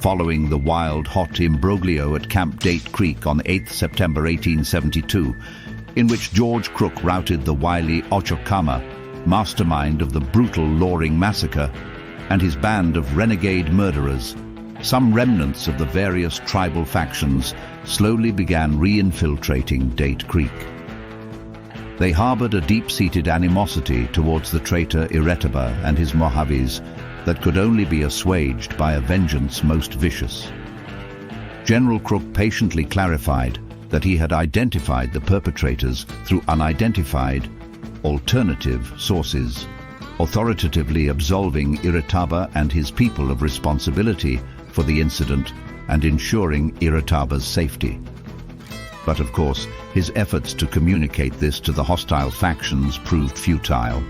following the wild, hot imbroglio at Camp Date Creek on 8 September 1872, in which George Crook routed the wily Ochocama, mastermind of the brutal Loring Massacre, and his band of renegade murderers. Some remnants of the various tribal factions slowly began re-infiltrating Date Creek. They harbored a deep-seated animosity towards the traitor Iretaba and his Mojaves that could only be assuaged by a vengeance most vicious. General Crook patiently clarified that he had identified the perpetrators through unidentified, alternative sources, authoritatively absolving Iretaba and his people of responsibility for the incident and ensuring Iretaba's safety. But of course, his efforts to communicate this to the hostile factions proved futile.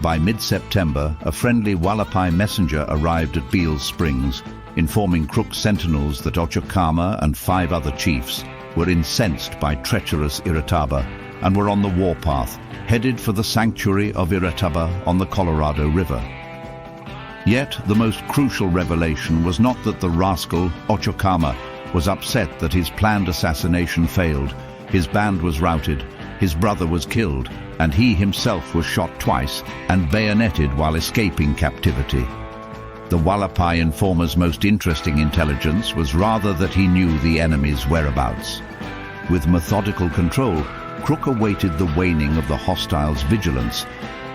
By mid-September, a friendly Hualapai messenger arrived at Beale's Springs, informing Crook's sentinels that Ochocama and 5 other chiefs were incensed by treacherous Iretaba and were on the warpath, headed for the sanctuary of Iretaba on the Colorado River. Yet the most crucial revelation was not that the rascal, Ochocama, was upset that his planned assassination failed. His band was routed, his brother was killed, and he himself was shot twice and bayoneted while escaping captivity. The Hualapai informer's most interesting intelligence was rather that he knew the enemy's whereabouts. With methodical control, Crook awaited the waning of the hostiles' vigilance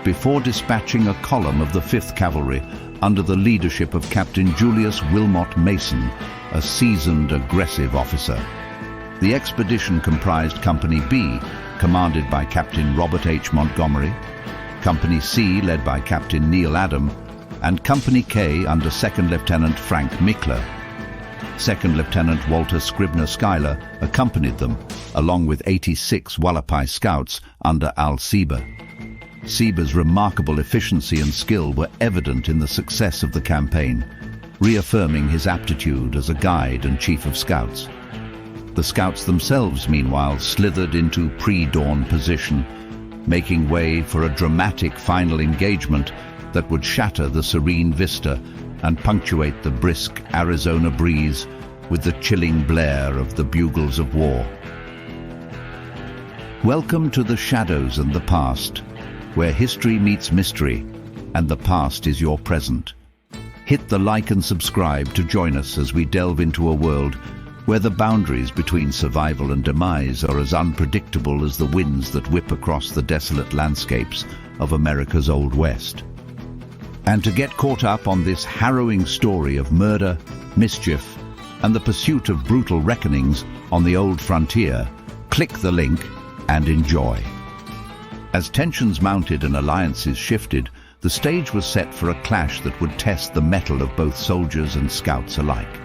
before dispatching a column of the 5th Cavalry under the leadership of Captain Julius Wilmot Mason, a seasoned, aggressive officer. The expedition comprised Company B, commanded by Captain Robert H. Montgomery, Company C, led by Captain Neil Adam, and Company K under 2nd Lieutenant Frank Mickler. 2nd Lieutenant Walter Scribner Schuyler accompanied them, along with 86 Hualapai scouts under Al Seba. Seba's remarkable efficiency and skill were evident in the success of the campaign, reaffirming his aptitude as a guide and chief of scouts. The scouts themselves, meanwhile, slithered into pre-dawn position, making way for a dramatic final engagement that would shatter the serene vista and punctuate the brisk Arizona breeze with the chilling blare of the bugles of war. Welcome to the shadows and the past, where history meets mystery and the past is your present. Hit the like and subscribe to join us as we delve into a world where the boundaries between survival and demise are as unpredictable as the winds that whip across the desolate landscapes of America's Old West. And to get caught up on this harrowing story of murder, mischief, and the pursuit of brutal reckonings on the old frontier, click the link and enjoy. As tensions mounted and alliances shifted, the stage was set for a clash that would test the mettle of both soldiers and scouts alike.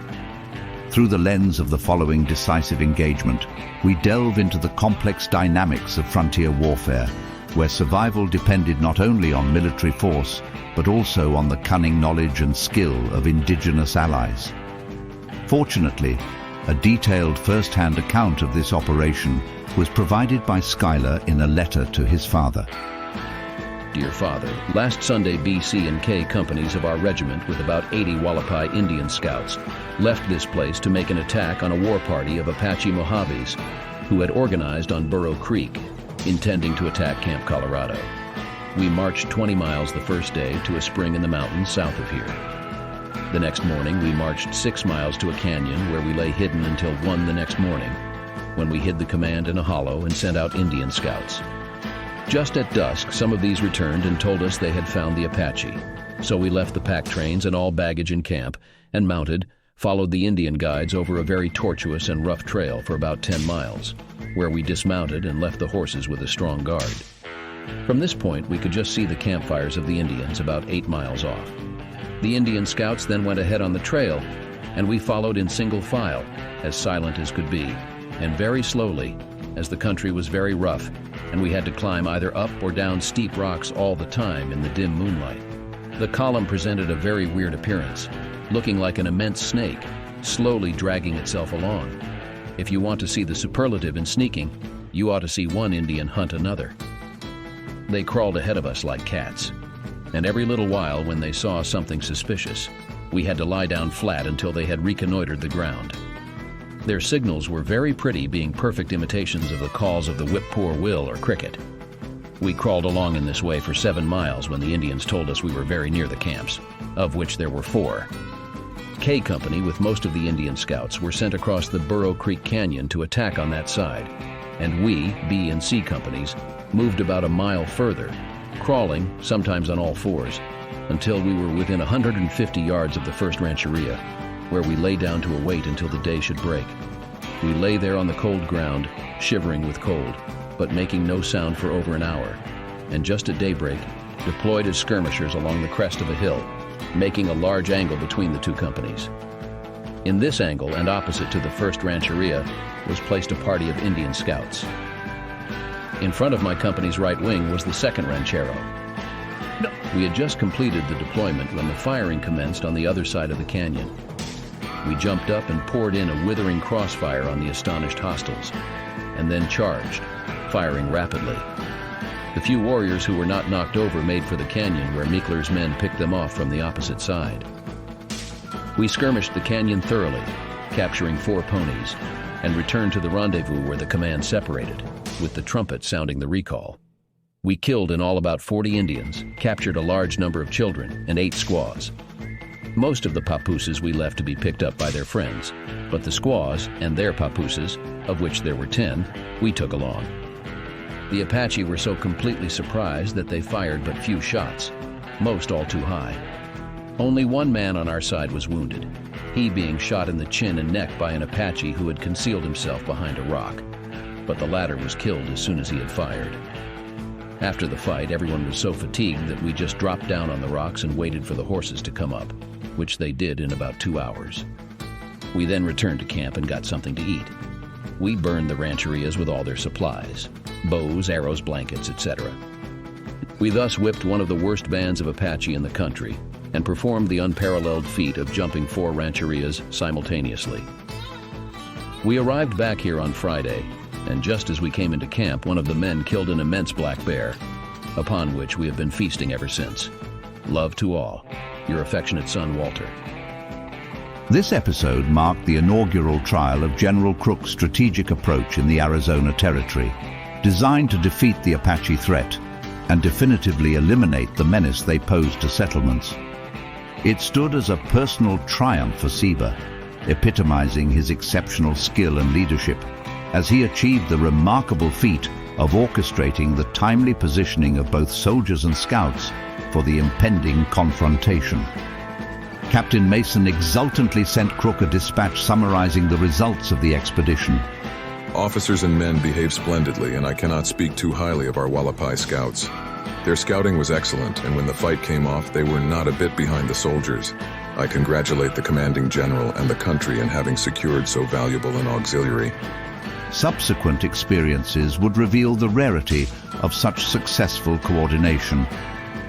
Through the lens of the following decisive engagement, we delve into the complex dynamics of frontier warfare, where survival depended not only on military force, but also on the cunning knowledge and skill of indigenous allies. Fortunately, a detailed first-hand account of this operation was provided by Schuyler in a letter to his father. Dear Father, last Sunday B, C, and K companies of our regiment with about 80 Hualapai Indian scouts left this place to make an attack on a war party of Apache Mojaves who had organized on Burro Creek, intending to attack Camp Colorado. We marched 20 miles the first day to a spring in the mountains south of here. The next morning we marched 6 miles to a canyon where we lay hidden until 1 the next morning, when we hid the command in a hollow and sent out Indian scouts. Just at dusk, some of these returned and told us they had found the Apache. So we left the pack trains and all baggage in camp and mounted, followed the Indian guides over a very tortuous and rough trail for about 10 miles, where we dismounted and left the horses with a strong guard. From this point, we could just see the campfires of the Indians about 8 miles off. The Indian scouts then went ahead on the trail, and we followed in single file, as silent as could be, and very slowly, as the country was very rough, and we had to climb either up or down steep rocks all the time in the dim moonlight. The column presented a very weird appearance, looking like an immense snake, slowly dragging itself along. If you want to see the superlative in sneaking, you ought to see one Indian hunt another. They crawled ahead of us like cats, and every little while when they saw something suspicious, We had to lie down flat until they had reconnoitered the ground. Their signals were very pretty, being perfect imitations of the calls of the whip-poor-will or cricket. We crawled along in this way for 7 miles when the Indians told us we were very near the camps, of which there were 4. K Company, with most of the Indian scouts, were sent across the Burro Creek Canyon to attack on that side, and we, B and C companies, moved about a mile further, crawling, sometimes on all fours, until we were within 150 yards of the first rancheria, where we lay down to await until the day should break. We lay there on the cold ground, shivering with cold, but making no sound for over an hour, and just at daybreak, deployed as skirmishers along the crest of a hill, making a large angle between the 2 companies. In this angle, and opposite to the first rancheria, was placed a party of Indian scouts. In front of my company's right wing was the second ranchero. We had just completed the deployment when the firing commenced on the other side of the canyon. We jumped up and poured in a withering crossfire on the astonished hostiles, and then charged, firing rapidly. The few warriors who were not knocked over made for the canyon, where Meekler's men picked them off from the opposite side. We skirmished the canyon thoroughly, capturing 4 ponies, and returned to the rendezvous where the command separated, with the trumpet sounding the recall. We killed in all about 40 Indians, captured a large number of children, and 8 squaws. Most of the papooses we left to be picked up by their friends, but the squaws and their papooses, of which there were 10, we took along. The Apache were so completely surprised that they fired but few shots, most all too high. Only 1 man on our side was wounded, he being shot in the chin and neck by an Apache who had concealed himself behind a rock, but the latter was killed as soon as he had fired. After the fight, everyone was so fatigued that we just dropped down on the rocks and waited for the horses to come up, which they did in about 2 hours. We then returned to camp and got something to eat. We burned the rancherias with all their supplies, bows, arrows, blankets, etc. We thus whipped one of the worst bands of Apache in the country and performed the unparalleled feat of jumping 4 rancherias simultaneously. We arrived back here on Friday, and just as we came into camp, one of the men killed an immense black bear, upon which we have been feasting ever since. Love to all. Your affectionate son, Walter. This episode marked the inaugural trial of General Crook's strategic approach in the Arizona Territory, designed to defeat the Apache threat and definitively eliminate the menace they posed to settlements. It stood as a personal triumph for Seba, epitomizing his exceptional skill and leadership, as he achieved the remarkable feat of orchestrating the timely positioning of both soldiers and scouts for the impending confrontation. Captain Mason exultantly sent Crook a dispatch summarizing the results of the expedition. Officers and men behaved splendidly, and I cannot speak too highly of our Hualapai scouts. Their scouting was excellent, and when the fight came off, they were not a bit behind the soldiers. I congratulate the commanding general and the country in having secured so valuable an auxiliary. Subsequent experiences would reveal the rarity of such successful coordination,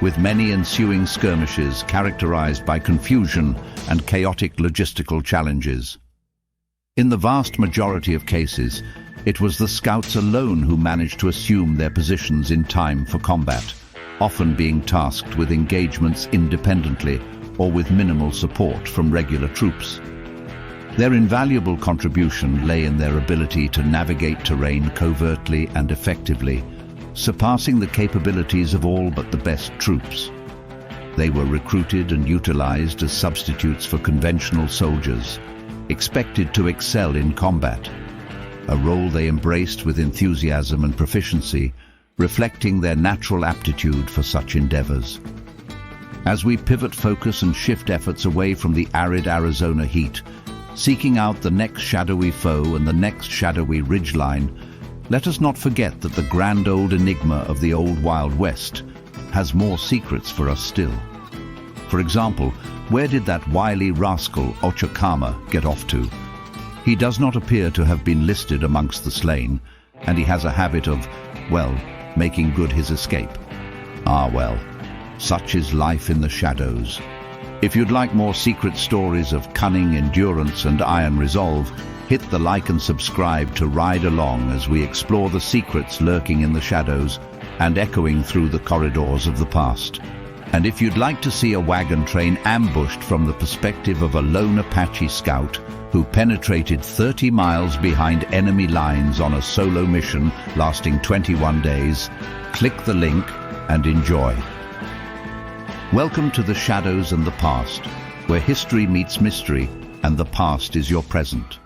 with many ensuing skirmishes characterized by confusion and chaotic logistical challenges. In the vast majority of cases, it was the scouts alone who managed to assume their positions in time for combat, often being tasked with engagements independently or with minimal support from regular troops. Their invaluable contribution lay in their ability to navigate terrain covertly and effectively, surpassing the capabilities of all but the best troops. They were recruited and utilized as substitutes for conventional soldiers, expected to excel in combat, a role they embraced with enthusiasm and proficiency, reflecting their natural aptitude for such endeavors. As we pivot focus and shift efforts away from the arid Arizona heat, seeking out the next shadowy foe and the next shadowy ridgeline, let us not forget that the grand old enigma of the old Wild West has more secrets for us still. For example, where did that wily rascal Ochocama get off to? He does not appear to have been listed amongst the slain, and he has a habit of, well, making good his escape. Ah well, such is life in the shadows. If you'd like more secret stories of cunning, endurance, and iron resolve, hit the like and subscribe to ride along as we explore the secrets lurking in the shadows and echoing through the corridors of the past. And if you'd like to see a wagon train ambushed from the perspective of a lone Apache scout who penetrated 30 miles behind enemy lines on a solo mission lasting 21 days, click the link and enjoy. Welcome to the shadows and the past, where history meets mystery and the past is your present.